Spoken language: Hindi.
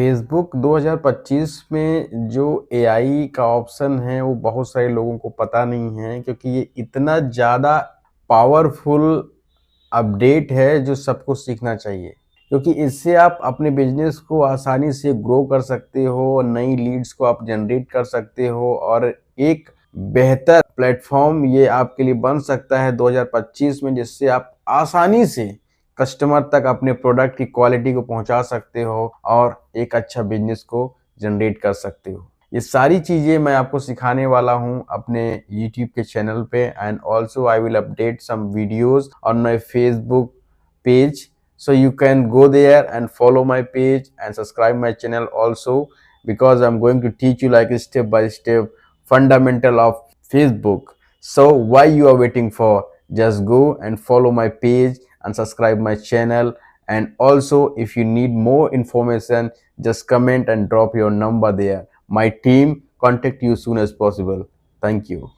फेसबुक 2025 में जो एआई का ऑप्शन है वो बहुत सारे लोगों को पता नहीं है, क्योंकि ये इतना ज़्यादा पावरफुल अपडेट है जो सबको सीखना चाहिए। क्योंकि इससे आप अपने बिजनेस को आसानी से ग्रो कर सकते हो, नई लीड्स को आप जनरेट कर सकते हो और एक बेहतर प्लेटफॉर्म ये आपके लिए बन सकता है 2025 में, जिससे आप आसानी से कस्टमर तक अपने प्रोडक्ट की क्वालिटी को पहुंचा सकते हो और एक अच्छा बिजनेस को जनरेट कर सकते हो। ये सारी चीज़ें मैं आपको सिखाने वाला हूँ अपने यूट्यूब के चैनल पे, and also I will update some videos on my Facebook page, so you can go there and follow my page and subscribe my channel also, because I'm going to teach you like a step by step fundamental of Facebook. So why you are waiting for? Just go and follow my page and subscribe my channel. And also, if you need more information, just comment and drop your number there. My team contact you soon as possible. Thank you.